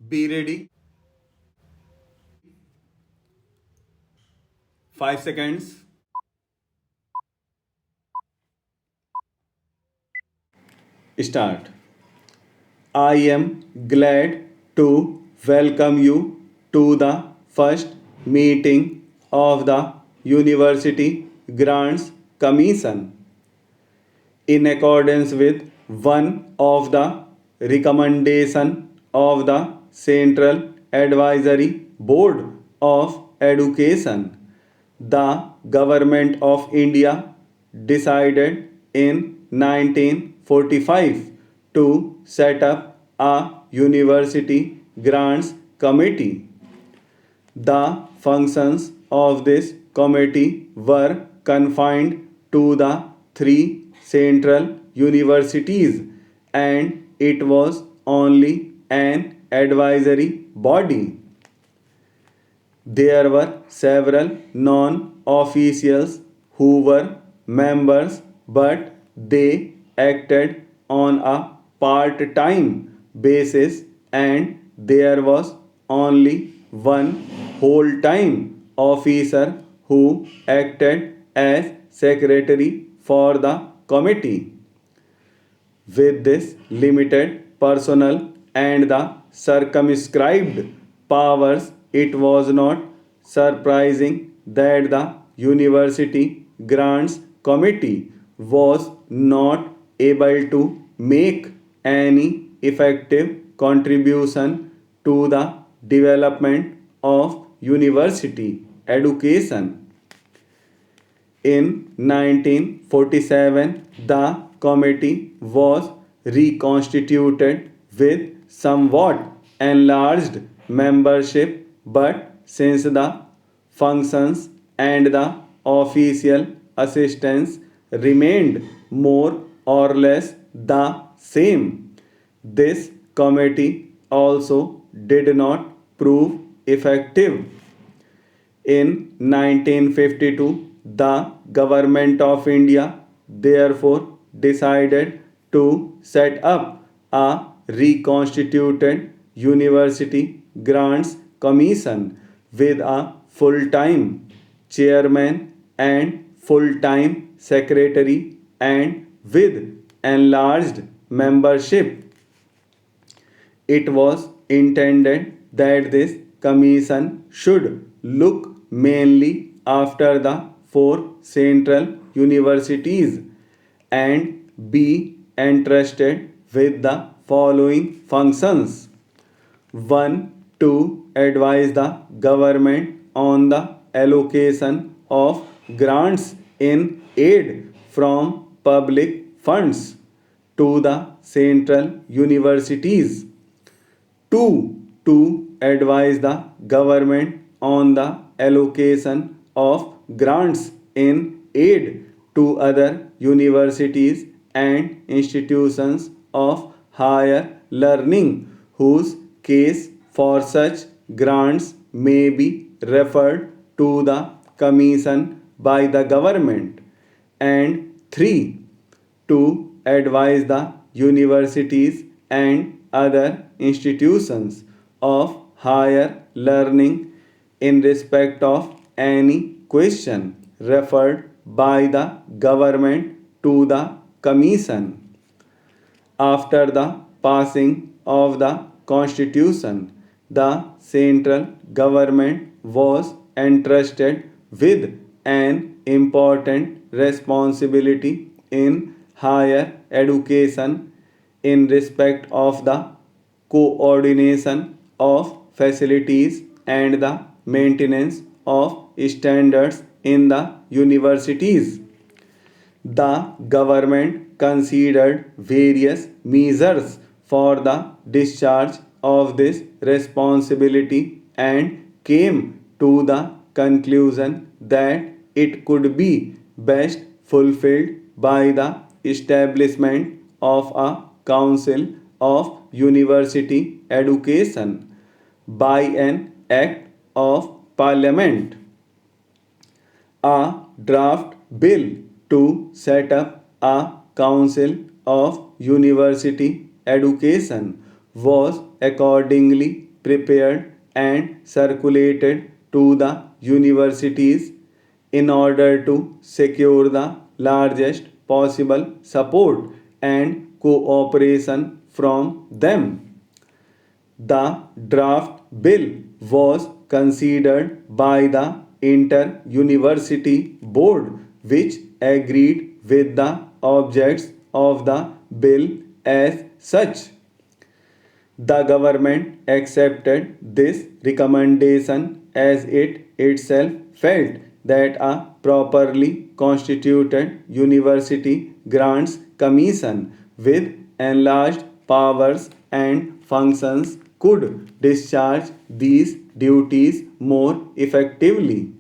Be ready. 5 seconds. Start. I am glad to welcome you to the first meeting of the University Grants Commission. In accordance with one of the recommendation of the Central Advisory Board of Education, the Government of India decided in 1945 to set up a University Grants Committee. The functions of this committee were confined to the three central universities, and it was only an advisory body. There were several non officials who were members, but they acted on a part time basis, and there was only one whole time officer who acted as secretary for the committee. With this limited personnel and the circumscribed powers, it was not surprising that the University Grants Committee was not able to make any effective contribution to the development of university education. In 1947, the committee was reconstituted with somewhat enlarged membership, but since the functions and the official assistance remained more or less the same, this committee also did not prove effective. In 1952, the Government of India therefore decided to set up a reconstituted University Grants Commission with a full time chairman and full time secretary and with enlarged membership. It was intended that this commission should look mainly after the four central universities and be entrusted with the following functions: 1. To advise the government on the allocation of grants in aid from public funds to the central universities. 2. To advise the government on the allocation of grants in aid to other universities and institutions of higher learning whose case for such grants may be referred to the commission by the government. And 3. To advise the universities and other institutions of higher learning in respect of any question referred by the government to the commission. After the passing of the constitution, the central government was entrusted with an important responsibility in higher education in respect of the coordination of facilities and the maintenance of standards in the universities. The government considered various measures for the discharge of this responsibility and came to the conclusion that it could be best fulfilled by the establishment of a council of university education by an act of parliament. A draft bill to set up a council of university education was accordingly prepared and circulated to the universities in order to secure the largest possible support and cooperation from them. The draft bill was considered by the Inter-University Board, which agreed with the objects of the bill as such. The government accepted this recommendation as it itself felt that a properly constituted university grants commission with enlarged powers and functions could discharge these duties more effectively.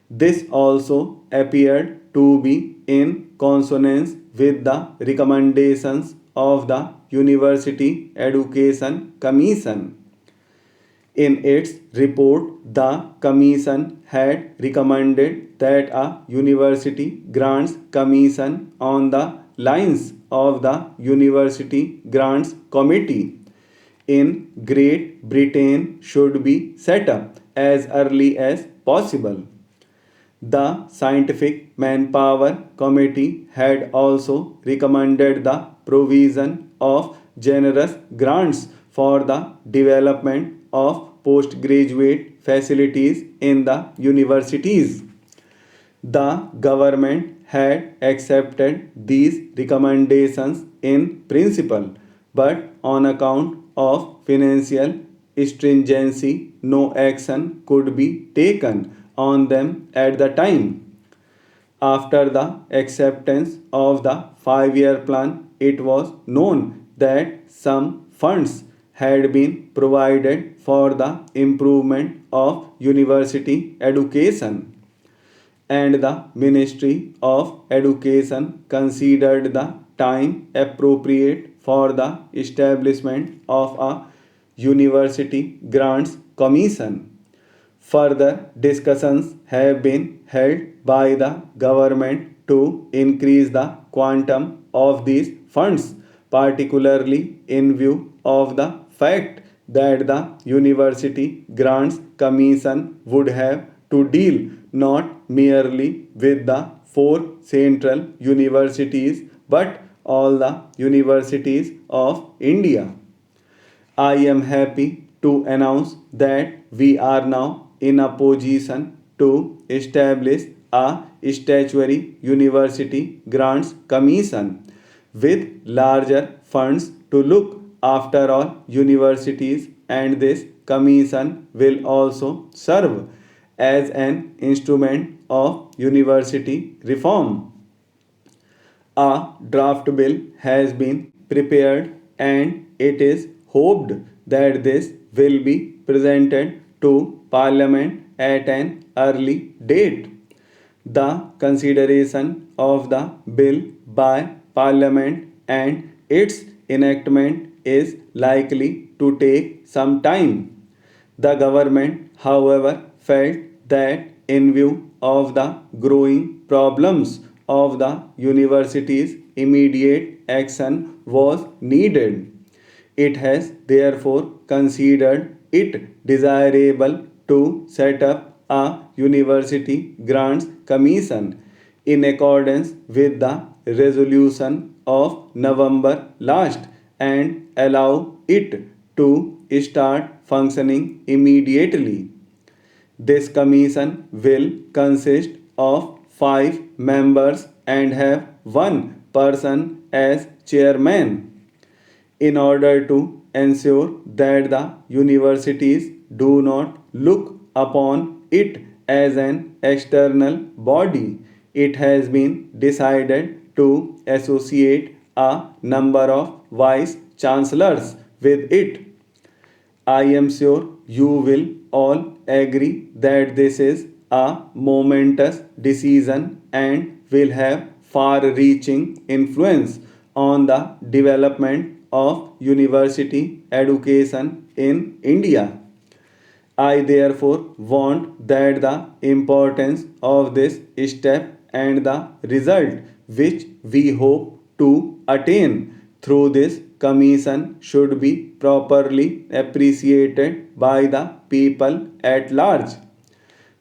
This also appeared to be in consonance with the recommendations of the University Education Commission. In its report, the Commission had recommended that a university grants commission on the lines of the University Grants Committee in Great Britain should be set up as early as possible. The Scientific Manpower Committee had also recommended the provision of generous grants for the development of postgraduate facilities in the universities. The government had accepted these recommendations in principle, but on account of financial stringency, no action could be taken on them at the time. After the acceptance of the 5-year plan, it was known that some funds had been provided for the improvement of university education, and the Ministry of Education considered the time appropriate for the establishment of a University Grants Commission. Further discussions have been held by the government to increase the quantum of these funds, particularly in view of the fact that the University Grants Commission would have to deal not merely with the four central universities but all the universities of India. I am happy to announce that we are now in a position to establish a statutory university grants commission with larger funds to look after all universities, and this commission will also serve as an instrument of university reform. A draft bill has been prepared and it is hoped that this will be presented to Parliament at an early date. The consideration of the bill by Parliament and its enactment is likely to take some time. The government, however, felt that in view of the growing problems of the universities, immediate action was needed. It has therefore considered it desirable to set up a University Grants Commission in accordance with the resolution of November last and allow it to start functioning immediately. This commission will consist of 5 members and have one person as chairman. In order to ensure that the universities do not look upon it as an external body, it has been decided to associate a number of vice chancellors with it. I am sure you will all agree that this is a momentous decision and will have far reaching influence on the development of university education in India. I therefore want that the importance of this step and the result which we hope to attain through this commission should be properly appreciated by the people at large.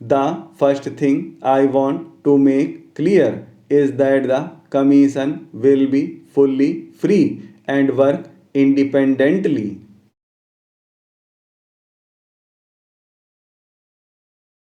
The first thing I want to make clear is that the commission will be fully free and work independently.